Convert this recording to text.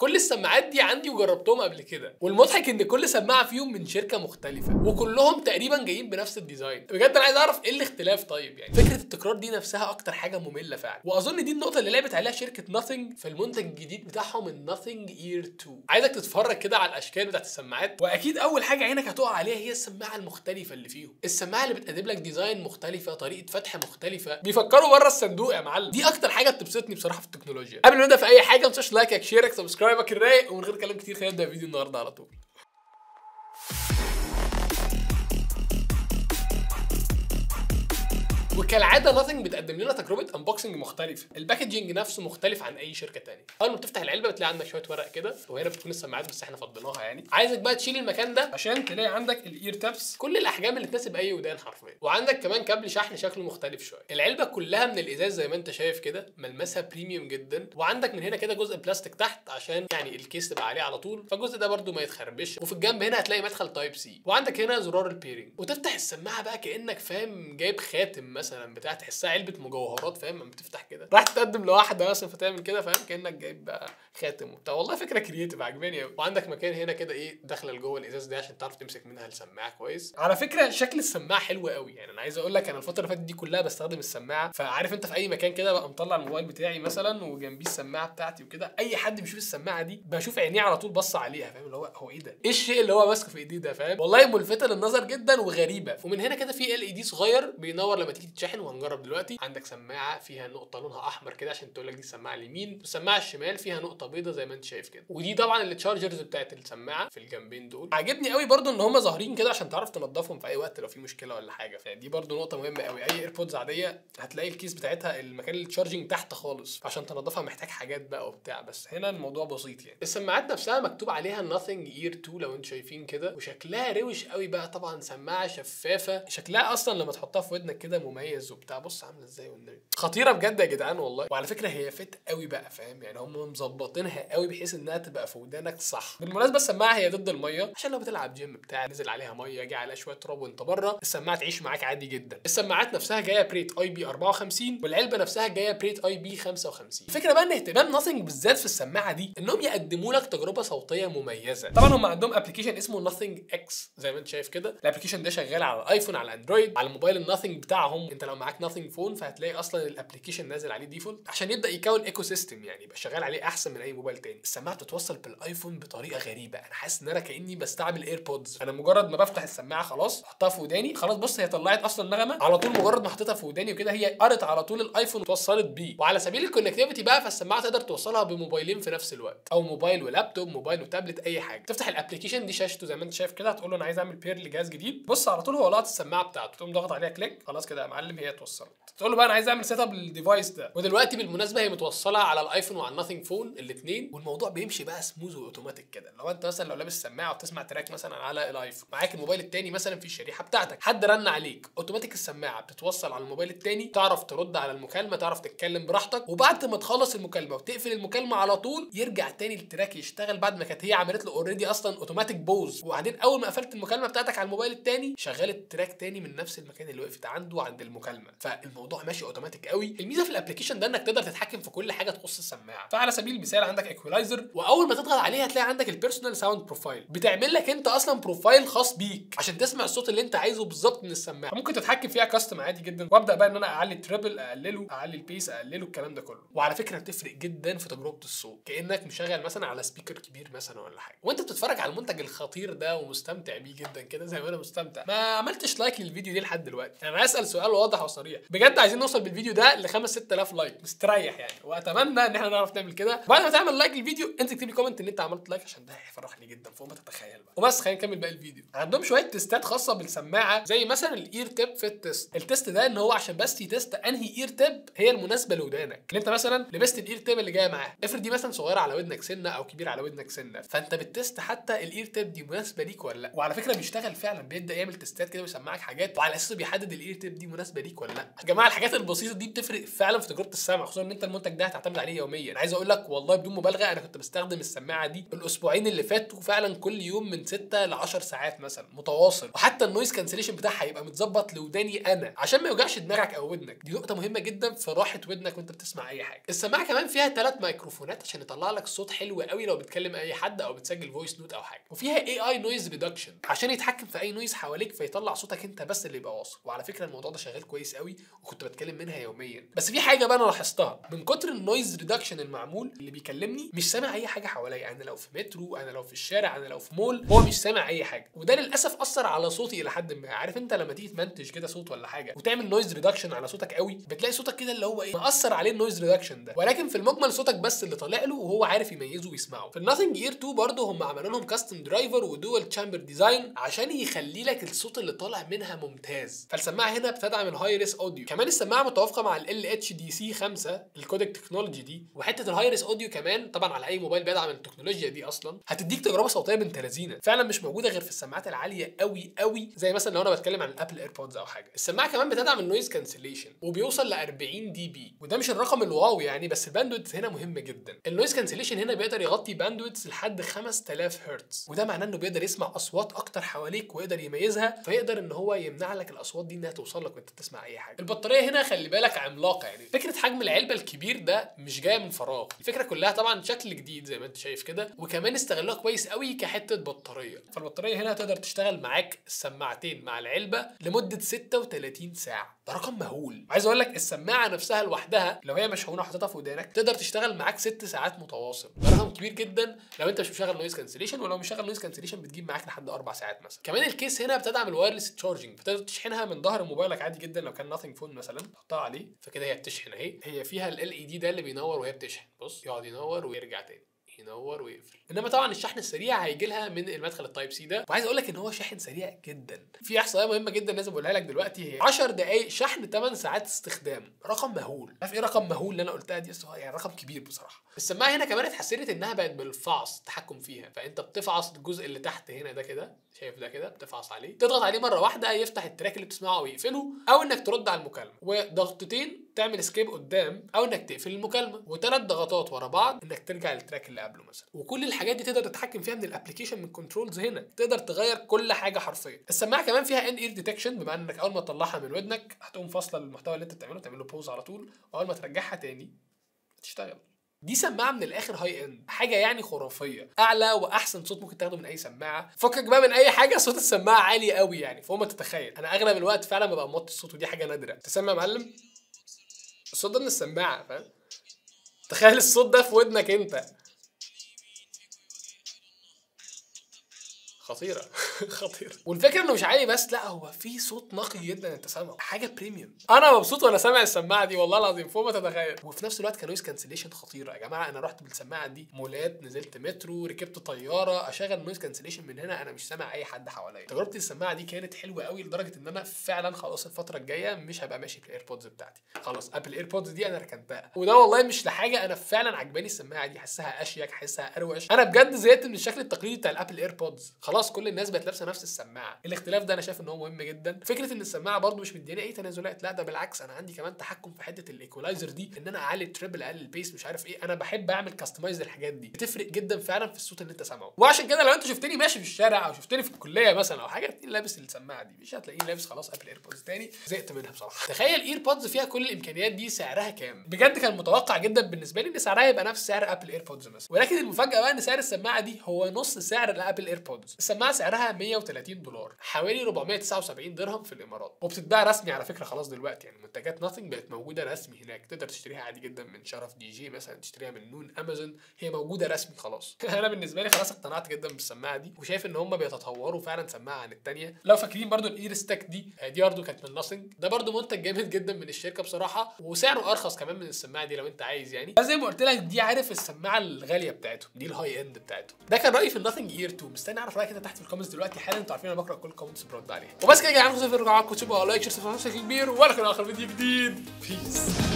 كل السماعات دي عندي وجربتهم قبل كده، والمضحك ان كل سماعه فيهم من شركه مختلفه وكلهم تقريبا جايين بنفس الديزاين. بجد انا عايز اعرف ايه الاختلاف. طيب يعني فكره التكرار دي نفسها اكتر حاجه ممله فعلا، واظن دي النقطه اللي لعبت عليها شركه ناثينج في المنتج الجديد بتاعهم الناثينج اير 2. عايزك تتفرج كده على الاشكال بتاعت السماعات، واكيد اول حاجه عينك هتقع عليها هي السماعه المختلفه اللي فيهم، السماعه اللي بتقدم لك ديزاين مختلفه، طريقه فتح مختلفه، بيفكروا بره الصندوق يا معلم. دي اكتر حاجه بتبسطني بصراحه في التكنولوجيا. قبل ما نبدا في اي حاجه ما تنساش لايكك، شيرك، سبسكرايبك الرايق، ومن غير كلام كتير خلينا نبدا فيديو النهارده على طول. وكالعاده ناثينج بتقدم لنا تجربه انبوكسنج مختلفه، الباكجينج نفسه مختلف عن اي شركه ثانيه. اول ما بتفتح العلبه بتلاقي عندك شويه ورق كده، وهنا بتكون السماعات بس احنا فضيناها يعني. عايزك بقى تشيل المكان ده عشان تلاقي عندك الاير تابس، كل الاحجام اللي تناسب اي ودان حرفيا، وعندك كمان كابل شحن شكله مختلف شويه. العلبه كلها من الازاز زي ما انت شايف كده، ملمسها بريميوم جدا، وعندك من هنا كده جزء بلاستيك تحت عشان يعني الكيس تبقى عليه على طول، فالجزء ده برده ما يتخربش. وفي الجنب هنا هتلاقي مدخل تايب سي، وعندك هنا زرار البيرنج. وتفتح السماعه بقى كانك فاهم جايب خاتم مثلا بتاع، تحسها علبه مجوهرات فاهم. لما بتفتح كده راح تقدم لواحده مثلا فتعمل كده فاهم، كانك جايب بقى خاتم وبتاع. والله فكره كرييتيف عجباني قوي. وعندك مكان هنا كده ايه داخله لجوه الازاز ده عشان تعرف تمسك منها السماعه كويس. على فكره شكل السماعه حلو قوي يعني. انا عايز اقول لك انا الفتره اللي فاتت دي كلها بستخدم السماعه، فعارف انت في اي مكان كده بقى مطلع الموبايل بتاعي مثلا وجنبيه السماعه بتاعتي وكده، اي حد بيشوف السماعه دي بشوف عينيه على طول بص عليها فاهم، اللي هو ايه ده، ايه الشيء اللي هو ماسكه في ايديه ده فاهم. والله ملفته للنظر جدا وغريبه. ومن هنا كده في LED صغير بينور لما تيجي تتشحن، وهنجرب دلوقتي. عندك سماعه فيها نقطه لونها احمر كده عشان تقول لك دي السماعه اليمين، والسماعه الشمال فيها نقطه بيضاء زي ما انت شايف كده. ودي طبعا التشارجرز بتاعت السماعه في الجنبين دول. عاجبني قوي برده ان هم ظاهرين كده عشان تعرف تنضفهم في اي وقت لو في مشكله ولا حاجه، فدي برده نقطه مهمه قوي. اي ايربودز عاديه هتلاقي الكيس بتاعتها المكان التشارجنج تحت خالص، عشان تنضفها محتاج حاجات بقى وبتاع، بس هنا الموضوع بسيط يعني. السماعات نفسها مكتوب عليها ناثينج اير 2 لو انتم شايفين كده، وشكلها روش قوي بقى. طبعا سماعه شفافه، شكلها اصلا لما تحطها في ودنك كده مميز وبتاع. بص عامله ازاي والنبي، خطيره بجد يا جدعان والله. وعلى فكره هي فت قوي بقى فاهم يعني، هم مظبطينها قوي بحيث انها تبقى في ودانك صح. بالمناسبه السماعه هي ضد الميه، عشان لو بتلعب جيم بتاع نزل عليها ميه جه عليها شويه تراب وانت بره، السماعه تعيش معاك عادي جدا. السماعات نفسها جايه بريت اي بي 54، والعلبه نفسها جايه بريت اي بي 55. الفكره بقى ان اهتمام ناثينج بالذات في السماعه دي انهم يقدموا لك تجربه صوتيه مميزه. طبعا هم عندهم ابلكيشن اسمه ناثينج اكس زي ما انت شايف كده. الابلكيشن ده شغال على الايفون، على الاندرويد، على موبايل الناثينج بتاعهم. انت لو معاك ناثينج فون فهتلاقي اصلا الابلكيشن نازل عليه ديفولت عشان يبدا يكون ايكو سيستم يعني، يبقى شغال عليه احسن من اي موبايل تاني. السماعه بتتوصل بالايفون بطريقه غريبه، انا حاسس ان انا كاني بستعمل ايربودز. انا مجرد ما بفتح السماعه خلاص احطها في وداني خلاص، بص هي طلعت اصلا نغمه على طول. مجرد ما حطيتها في وداني وكده هي قرت على طول الايفون وتوصلت بيه. وعلى سبيل الكونكتيفيتي بقى، فالسماعه تقدر توصلها بموبايلين في نفس الوقت، او موبايل ولابتوب، موبايل وتابلت، اي حاجه. تفتح الابلكيشن دي شاشته زي ما انت شايف كده، هتقول له انا عايز اعمل بير لجهاز جديد، بص على طول هو لقط السماعه بتاعته، تقوم ضاغط عليها كليك خلاص كده يا معلم هي اتوصلت. تقول له بقى انا عايز اعمل سيت اب للديفايس ده. ودلوقتي بالمناسبه هي متوصله على الايفون وعلى الناثينج فون الاثنين، والموضوع بيمشي بقى سموز واوتوماتيك كده. لو انت مثلا لو لابس سماعه وبتسمع تراك مثلا على الايفون، معاك الموبايل الثاني مثلا في الشريحه بتاعتك، حد رن عليك، اوتوماتيك السماعه بتتوصل على الموبايل الثاني، تعرف ترد على المكالمه، تعرف تتكلم براحتك، وبعد ما تخلص المكالمه وتقفل المكالمه على طول يرجع تاني التراك يشتغل بعد ما كانت هي عملت له اوريدي اصلا اوتوماتيك بوز. وبعدين اول ما قفلت المكالمه بتاعتك على الموبايل الثاني شغال التراك تاني من نفس المكان اللي وقفت عنده عند المكالمه، فالموضوع ماشي اوتوماتيك قوي. الميزه في الابلكيشن ده انك تقدر تتحكم في كل حاجه تخص السماعه. فعلى سبيل المثال عندك ايكولايزر، واول ما تضغط عليه هتلاقي عندك البيرسونال ساوند بروفايل، بتعمل لك انت اصلا بروفايل خاص بيك عشان تسمع الصوت اللي انت عايزه بالظبط من السماعه. ممكن تتحكم فيها كاستم عادي جدا، وابدا بقى ان انا اعلي التريبل اقلله، اعلي البيس اقلله، الكلام ده كله. وعلى فكره بتفرق جدا في تجربه الصوت، كانك مشغل مثلا على سبيكر كبير مثلا ولا حاجه، وانت بتتفرج على المنتج الخطير ده ومستمتع بيه جدا كده زي ما انا مستمتع. ما عملتش لايك للفيديو دي لحد دلوقتي، انا اسال سؤال واضح وصريح بجد، عايزين نوصل بالفيديو ده ل 5-6000 لايك مستريح يعني، واتمنى ان احنا نعرف نعمل كده. بعد ما تعمل لايك للفيديو انت اكتب لي كومنت ان انت عملت لايك عشان ده هيفرحني جدا فوق ما تتخيل بقى. وبس خلينا نكمل باقي الفيديو. عندهم شويه تيستات خاصه بالسماعه، زي مثلا الاير تيب فيت تيست. التيست ده ان هو عشان بس يتست انهي اير تيب هي المناسبه لودانك. اللي انت مثلا لبست الاير تيب اللي جايه معاه، افرض دي مثلا صغيره على ودنك سنه او كبيره على ودنك سنه، فانت بتست حتى الاير تيب دي مناسبه ليك ولا لا. وعلى فكره بيشتغل فعلا، بيبدا يعمل تيستات كده ويسمعك حاجات، وعلى اساسه بيحدد الاير تيب دي مناسبه مناسبه ليك ولا لا. يا جماعه الحاجات البسيطه دي بتفرق فعلا في تجربه السمع، خصوصا ان انت المنتج ده هتعتمد عليه يوميا. عايز اقول لك والله بدون مبالغه انا كنت بستخدم السماعه دي الاسبوعين اللي فاتوا فعلا كل يوم من 6 ل 10 ساعات مثلا متواصل، وحتى النويز كانسليشن بتاعها هيبقى متظبط لوداني انا عشان ما يوجعش دماغك او ودنك. دي نقطه مهمه جدا في راحه ودنك وانت بتسمع اي حاجه. السماعه كمان فيها 3 ميكروفونات عشان يطلع لك صوت حلو قوي لو بتكلم اي حد او بتسجل فويس نوت او حاجه، وفيها AI نويز ريدكشن عشان يتحكم في اي نويز حواليك فيطلع صوتك انت بس اللي يبقى واصل. وعلى فكره الموضوع ده شغال كويس قوي وكنت بتكلم منها يوميا. بس في حاجه بقى انا لاحظتها، من كتر النويز ريدكشن المعمول اللي بيكلمني مش سامع اي حاجه حواليا. انا لو في مترو، انا لو في الشارع، انا لو في مول، هو مش سامع اي حاجه. وده للاسف اثر على صوتي الى حد ما. عارف انت لما تيجي تمنتج كده صوت ولا حاجه وتعمل نويز ريدكشن على صوتك قوي، بتلاقي صوتك كده اللي هو ايه مأثر عليه النويز ريدكشن ده، ولكن في المجمل صوتك بس اللي طالع له وهو عارف يميزه ويسمعه. في الناثينج اير 2 برضه هم عملوا لهم كاستم درايفر ودول تشامبر ديزاين عشان يخلي لك الصوت اللي طالع منها ممتاز. فالسماعه هنا بتدعم الهاي ريس اوديو، كمان السماعه متوافقه مع ال HDC 5 الكودك تكنولوجي دي، وحته الهاي ريس اوديو كمان طبعا على اي موبايل بيدعم التكنولوجيا دي اصلا هتديك تجربه صوتيه بنت لذينه فعلا مش موجوده غير في السماعات العاليه قوي قوي، زي مثلا لو انا بتكلم عن الابل ايربودز او حاجه. السماعه كمان بتدعم النويز كانسليشن وبيوصل ل 40 دي بي، وده مش الرقم الواو يعني، بس الباندويث هنا مهم جدا. النويز كانسليشن هنا بيقدر يغطي باندويث لحد 5000 هرتز، وده معناه انه بيقدر يسمع اصوات اكتر حواليك ويقدر يميزها، فيقدر ان هو يمنع لك الاصوات دي انها توصل لك وانت بتسمع اي حاجه. البطاريه هنا خلي بالك عملاقه، يعني فكره حجم العلبه الكبير ده مش جايه من فراغ. الفكره كلها طبعا شكل جديد زي ما انت شايف كده، وكمان استغلوها كويس قوي كحته بطاريه. فالبطاريه هنا تقدر تشتغل معاك السماعتين مع العلبه لمده 36 ساعه، ده رقم مهول. عايز اقول لك السماعه نفسها لوحدها لو هي مشحونه وحاططها في ودانك تقدر تشتغل معاك 6 ساعات متواصل، ده رقم كبير جدا لو انت مش مشغل نويز كانسليشن، ولو مشغل نويز كانسليشن بتجيب معاك لحد 4 ساعات مثلا. كمان الكيس هنا بتدعم الوايرلس تشارجنج، فتقدر تشحنها من ظهر موبايلك عادي جدا لو كان ناثينج فون مثلا، تحطها عليه فكده هي بتشحن اهي. هي فيها ال LED ده اللي بينور وهي بتشحن، بص يقعد ينور ويرجع تاني، ينور ويقفل. انما طبعا الشحن السريع هيجي لها من المدخل التايب سي ده، وعايز اقول لك ان هو شاحن سريع جدا. في احصائيه مهمه جدا لازم اقولها لك دلوقتي، هي 10 دقائق شحن 8 ساعات استخدام، رقم مهول. عارف ايه رقم مهول اللي انا قلتها دي؟ يعني رقم كبير بصراحه. السماعه هنا كمان اتحسنت انها بقت بالفعص التحكم فيها، فانت بتفعص الجزء اللي تحت هنا ده كده، شايف ده كده، بتفعص عليه، تضغط عليه مره واحده يفتح التراك اللي بتسمعه ويقفله، او انك ترد على المكالمه، وضغطتين تعمل سكيب قدام، او انك تقفل المكالمه، وثلاث ضغطات ورا بعض انك ترجع للتراك اللي قبله مثلا. وكل الحاجات دي تقدر تتحكم فيها من الابلكيشن من كنترولز هنا، تقدر تغير كل حاجه حرفيا. السماعه كمان فيها ان اير ديتكشن، بمعنى انك اول ما تطلعها من ودنك هتقوم فاصله المحتوى اللي انت بتعمله، تعمل له بوز على طول، واول ما ترجعها تاني تشتغل. دي سماعه من الاخر هاي اند، حاجه يعني خرافيه، اعلى واحسن صوت ممكن تاخده من اي سماعه. فكك بقى من اي حاجه، صوت السماعه عالي قوي يعني فوق ما تتخيل. انا اغلب الوقت فعلا ببقى موطي الصوت ودي حاجه نادره. تسمع يا معلم الصوت ده من السماعه، فاهم؟ تخيل الصوت ده في ودنك انت، خطيره خطيره. والفكره انه مش عالي بس، لا هو في صوت نقي جدا انت سامعه، حاجه بريميوم. انا مبسوط وانا سامع السماعه دي والله العظيم فوق ما تتخيل. وفي نفس الوقت كنويز كانسليشن خطيره يا جماعه. انا رحت بالسماعه دي مولات، نزلت مترو، ركبت طياره، اشغل نويز كانسليشن من هنا انا مش سامع اي حد حواليا. تجربتي السماعه دي كانت حلوه قوي لدرجه ان انا فعلا خلاص الفتره الجايه مش هبقى ماشي بالايربودز بتاعتي، خلاص ابل ايربودز دي انا ركنتها. وده والله مش لحاجه، انا فعلا عجباني السماعه دي، حاسها اشيك، حاسها اروش. انا بجد زهقت من الشكل التقليدي بتاع الابل ايربودز، خلاص كل الناس بقت لابسه نفس السماعه. الاختلاف ده انا شايف ان هو مهم جدا. فكره ان السماعه برده مش مدياني اي تنازلات، لا ده بالعكس، انا عندي كمان تحكم في حته الايكولايزر دي، ان انا اعلي التريبل، اقلل البيس، مش عارف ايه. انا بحب اعمل كاستمايز للحاجات دي، بتفرق جدا فعلا في الصوت اللي انت سامعه. وعشان كده لو انت شفتني ماشي في الشارع او شفتني في الكليه مثلا او حاجه لابس السماعه دي، مش هتلاقيني لابس خلاص ابل ايربودز تاني، زهقت منها بصراحه. تخيل ايربودز فيها كل الامكانيات دي سعرها كام؟ بجد كان متوقع جدا بالنسبه لي ان سعرها يبقى نفس سعر ابل ايربودز مثلا، ولكن المفاجاه بقى ان سعر السماعه دي هو نص سعر الابل ايربودز. السماعه سعرها 130 دولار، حوالي 479 درهم في الامارات، وبتتباع رسمي على فكره خلاص دلوقتي. يعني منتجات ناثينج بقت موجوده رسمي هناك، تقدر تشتريها عادي جدا من شرف دي جي مثلا، تشتريها من نون، امازون، هي موجوده رسمي خلاص. انا بالنسبه لي خلاص اقتنعت جدا بالسماعه دي، وشايف ان هم بيتطوروا فعلا سماعه عن الثانيه. لو فاكرين برده الاير ستاك دي برده كانت من ناثينج، ده برده منتج جامد جدا من الشركه بصراحه، وسعره ارخص كمان من السماعه دي لو انت عايز يعني. زي ما قلت لك دي عارف السماعه الغاليه بتاعتهم دي، الهاي اند بتاعتهم. ده كان رايي في الناثينج اير 2، مستني اعرف رايك كده تحت في الكومنتس دلوقتي حالا. انتوا عارفين انا بقرا كل الكومنتس برد عليها. وبس كده يا جماعه، ما تنسوش ترجعوا تكتبوا لايك، شير، سبسكرايب كبير، ولا كنا اخر فيديو جديد. بيس.